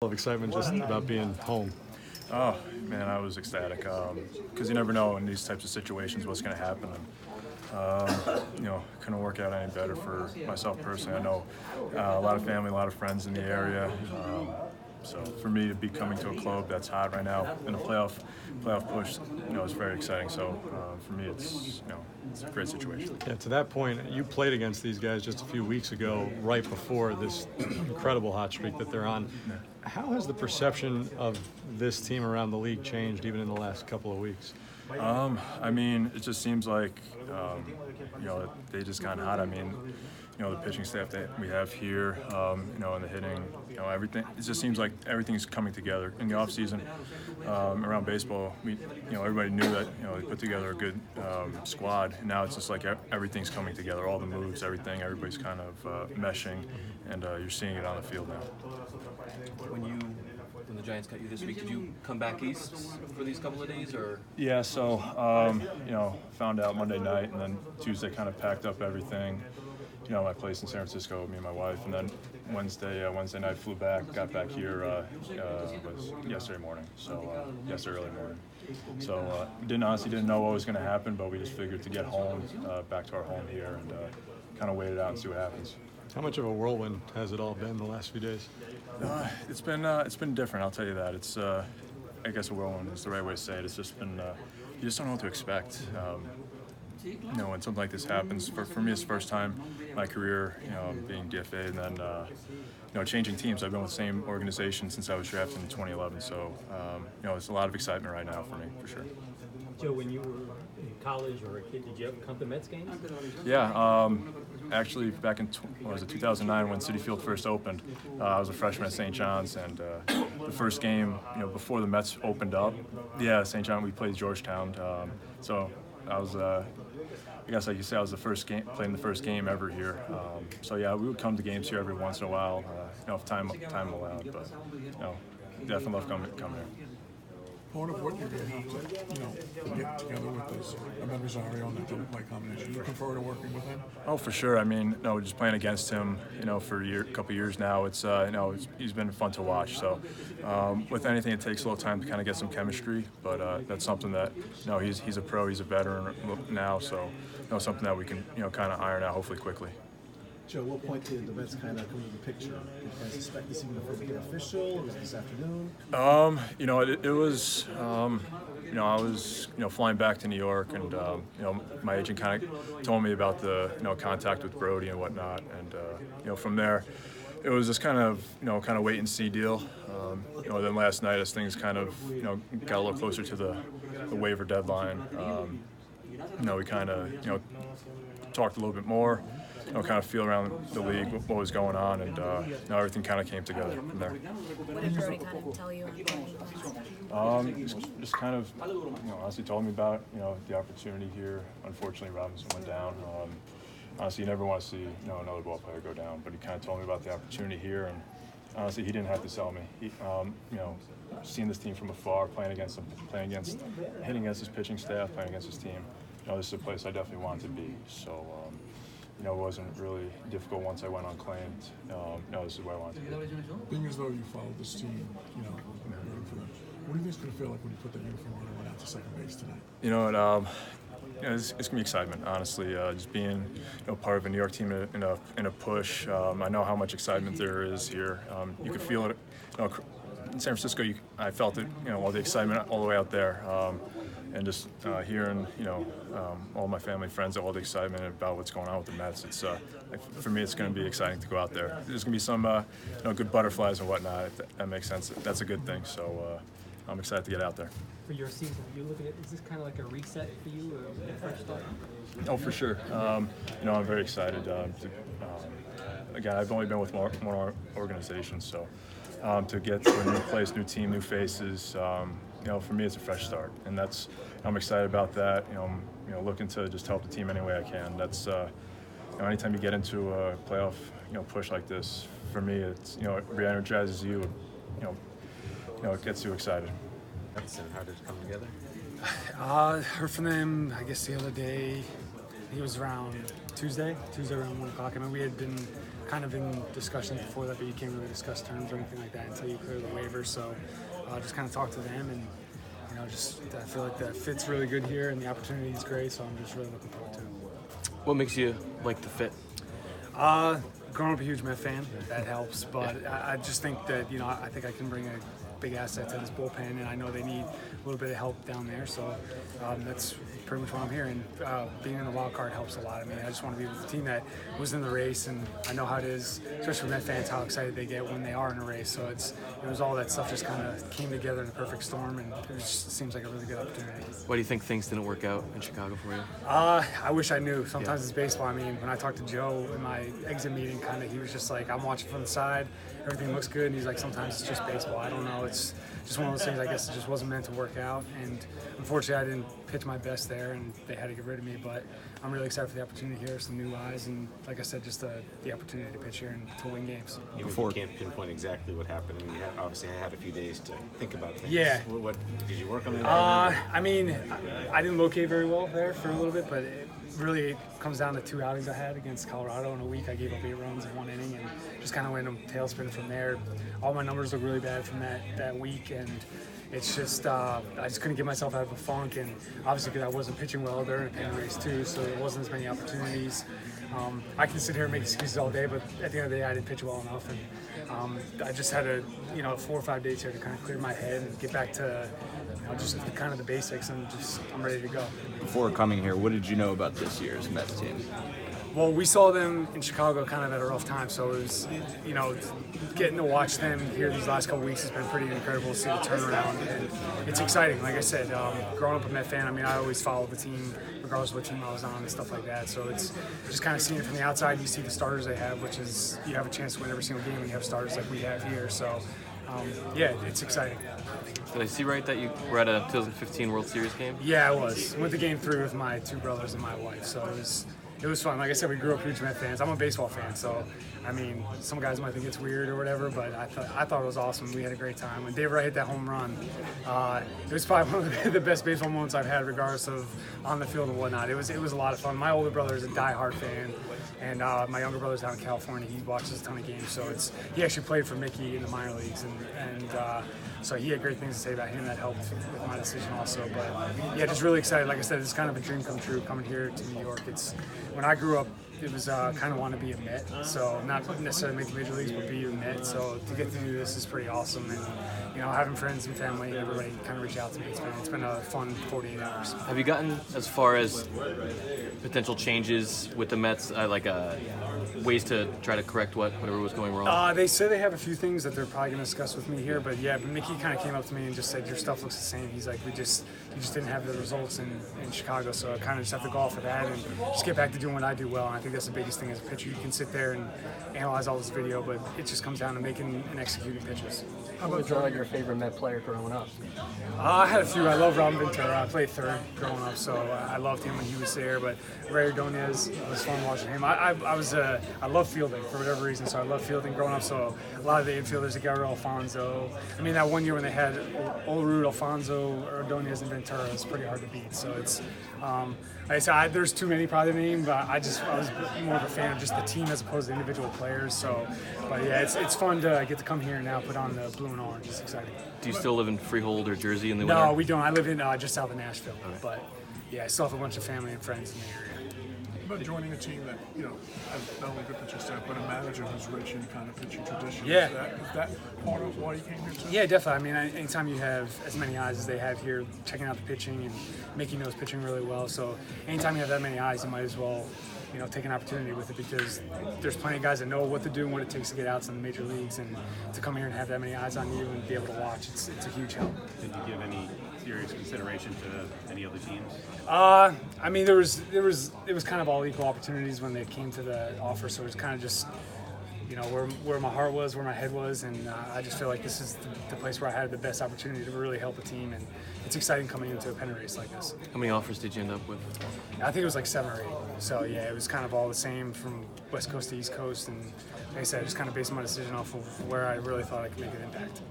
of excitement just about being home? Oh, man, I was ecstatic because you never know in these types of situations what's going to happen. And, couldn't work out any better for myself personally. I know a lot of family, a lot of friends in the area. So for me to be coming to a club that's hot right now in a playoff push, is very exciting. So for me, it's a great situation. Yeah, to that point, you played against these guys just a few weeks ago, right before this incredible hot streak that they're on. How has the perception of this team around the league changed even in the last couple of weeks? It just seems like, they just got hot. The pitching staff that we have here, and the hitting, everything. It just seems like everything's coming together. In the off season, around baseball, everybody knew that, they put together a good squad. And now it's just like everything's coming together, all the moves, everybody's kind of meshing, and you're seeing it on the field now. When the Giants got you this week, did you come back east for these couple of days, or? Yeah, so, found out Monday night, and then Tuesday kind of packed up everything. My place in San Francisco, me and my wife, and then Wednesday night flew back, got back here was yesterday morning, yesterday early morning. So honestly didn't know what was going to happen, but we just figured to get home, back to our home here, and kind of wait it out and see what happens. How much of a whirlwind has it all been the last few days? It's been different, I'll tell you that. It's I guess a whirlwind is the right way to say it. It's just been you just don't know what to expect. When something like this happens, for me, it's the first time in my career, being DFA, and then, changing teams. I've been with the same organization since I was drafted in 2011, so, it's a lot of excitement right now for me, for sure. Joe, when you were in college or a kid, did you ever come to Mets games? Yeah, actually back in 2009 when Citi Field first opened, I was a freshman at St. John's, and the first game, before the Mets opened up, St. John, we played Georgetown, so I was, I guess like you say, I was playing the first game ever here. We would come to games here every once in a while, if time allowed. But definitely love coming here. Part of what you're going to have to, get together with is Amed Rosario and that double play combination. You looking forward to working with him? Oh, for sure. Just playing against him, for a couple years now, it's he's been fun to watch. So, with anything, it takes a little time to kind of get some chemistry, but that's something that, he's a pro, he's a veteran now, so, something that we can, kind of iron out hopefully quickly. Joe, what point did the Mets kind of come into the picture? Did you guys expect this even before it became official? Or was it this afternoon? It was, I was, flying back to New York, and, my agent kind of told me about the, contact with Brody and whatnot, and, from there, it was just kind of wait and see deal. Then last night, as things kind of, got a little closer to the waiver deadline, we kind of, talked a little bit more. Kind of feel around the league, what was going on, and now everything kind of came together from there. What did Brody kind of tell you on Friday? Just kind of, honestly told me about, the opportunity here. Unfortunately, Robinson went down. Honestly, you never want to see, another ball player go down, but he kind of told me about the opportunity here, and honestly, he didn't have to sell me. He, seeing this team from afar, hitting against his pitching staff, playing against his team, this is a place I definitely wanted to be. So, it wasn't really difficult once I went unclaimed. This is where I wanted to be. Being as though you followed this team, rooting for them, what do you think it's going to feel like when you put that uniform on and went out to second base tonight? It's going to be excitement, honestly. Just being part of a New York team in a push. I know how much excitement there is here. You could feel it. In San Francisco, I felt it. All the excitement all the way out there. And just hearing, all my family, friends, all the excitement about what's going on with the Mets. It's for me, it's going to be exciting to go out there. There's going to be some, good butterflies and whatnot. That makes sense. That's a good thing. So I'm excited to get out there. For your season, you looking at, is this kind of like a reset for you, or a fresh start? Oh, for sure. I'm very excited. Again, I've only been with one organization, so to get to a new place, new team, new faces. For me, it's a fresh start, and I'm excited about that. Looking to just help the team any way I can. That's anytime you get into a playoff, push like this, for me, it's it re-energizes you. It gets you excited. How did it come together? Heard from them, I guess, the other day. He was around Tuesday around 1 o'clock. We had been kind of in discussions before that, but you can't really discuss terms or anything like that until you clear the waiver. So just kind of talk to them, and just I feel like the fit's really good here and the opportunity is great. So I'm just really looking forward to it. What makes you like the fit? Growing up a huge Met fan, that helps. But I just think that I think I can bring a big asset to this bullpen, and I know they need a little bit of help down there. So that's pretty much why I'm here. And being in the wild card helps a lot. I mean, I just want to be with a team that was in the race, and I know how it is, especially Met fans, how excited they get when they are in a race. So it was all that stuff just kind of came together in a perfect storm, and it just seems like a really good opportunity. Why do you think things didn't work out in Chicago for you? I wish I knew. Sometimes it's baseball. I mean, when I talked to Joe in my exit meeting, he was just like, I'm watching from the side, everything looks good, and he's like, sometimes it's just baseball. I don't know. It's just one of those things. I guess it just wasn't meant to work out, and unfortunately, I didn't pitch my best there, and they had to get rid of me. But I'm really excited for the opportunity here, some new eyes, and like I said, just the opportunity to pitch here and to win games. Even if you can't pinpoint exactly what happened, I mean, obviously I had a few days to think about things. Yeah. What did you work on that? I mean, I didn't locate very well there for a little bit, but it really comes down to 2 outings I had against Colorado in a week. I gave up 8 runs in 1 inning and just kind of went tailspin from there. All my numbers look really bad from that week, and it's just I just couldn't get myself out of a funk, and obviously because I wasn't pitching well, they're in a pennant race too, so there wasn't as many opportunities. I can sit here and make excuses all day, but at the end of the day, I didn't pitch well enough, and I just had 4 or 5 days here to kind of clear my head and get back to just kind of the basics, and I'm ready to go. Before coming here, what did you know about this year's Mets team? Well, we saw them in Chicago kind of at a rough time, so it was, getting to watch them here these last couple weeks has been pretty incredible to see the turnaround, and it's exciting. Like I said, growing up a Met fan, I mean, I always followed the team, regardless of what team I was on and stuff like that, so it's just kind of seeing it from the outside. You see the starters they have, which is, you have a chance to win every single game when you have starters like we have here, so yeah, it's exciting. Did I see right that you were at a 2015 World Series game? Yeah, I was. Went to Game 3 with my 2 brothers and my wife, so it was fun. Like I said, we grew up huge Met fans. I'm a baseball fan, so I mean, some guys might think it's weird or whatever, but I thought it was awesome. We had a great time. When Dave Wright hit that home run, it was probably one of the best baseball moments I've had, regardless of on the field and whatnot. It was a lot of fun. My older brother is a diehard fan, and my younger brother's down in California. He watches a ton of games, so he actually played for Mickey in the minor leagues, and so he had great things to say about him. That helped with my decision also. But yeah, just really excited. Like I said, it's kind of a dream come true coming here to New York. When I grew up, it was kind of want to be a Met, so not necessarily make the major leagues, but be a Met. So to get to do this is pretty awesome, and having friends and family and everybody kind of reach out to me. It's been a fun 48 hours. Have you gotten as far as potential changes with the Mets, ways to try to correct whatever was going wrong? They say they have a few things that they're probably going to discuss with me here, but yeah, Mickey kind of came up to me and just said, your stuff looks the same. He's like, you just didn't have the results in Chicago, so I kind of just have to go off of that and just get back to doing what I do well. And I think that's the biggest thing as a pitcher. You can sit there and analyze all this video, but it just comes down to making and executing pitches. Who was your favorite Met player growing up? I had a few. I love Robin Ventura. I played third growing up, so I loved him when he was there. But Ray Ordonez, it was fun watching him. I love fielding for whatever reason, so I love fielding growing up. So a lot of the infielders, like Gabriel Alfonso. I mean, that one year when they had Olerud, Alfonso, Ordonez, and Ventura, it's pretty hard to beat. So it's, like I said, there's too many probably to name, but I was more of a fan of just the team as opposed to individual players. So, but yeah, it's fun to get to come here and now put on the blue and orange. It's exciting. Do you still live in Freehold or Jersey in the winter? No, we don't. I live in just south of Nashville, but yeah, I still have a bunch of family and friends in the area. About joining a team that, has not only good pitching staff, but a manager who's rich in kind of pitching tradition. Yeah. Is that part of why you came here too? Yeah, definitely. I mean, anytime you have as many eyes as they have here, checking out the pitching and making those pitching really well. So anytime you have that many eyes, you might as well, take an opportunity with it, because there's plenty of guys that know what to do and what it takes to get outs in the major leagues, and to come here and have that many eyes on you and be able to watch, it's a huge help. Did you give any serious consideration to any other teams? I mean, it was kind of all equal opportunities when they came to the offer, so it was kind of just, where my heart was, where my head was, and I just feel like this is the place where I had the best opportunity to really help a team, and it's exciting coming into a pennant race like this. How many offers did you end up with? I think it was like 7 or 8. So yeah, it was kind of all the same from West Coast to East Coast, and like I said, I just kind of based my decision off of where I really thought I could make an impact.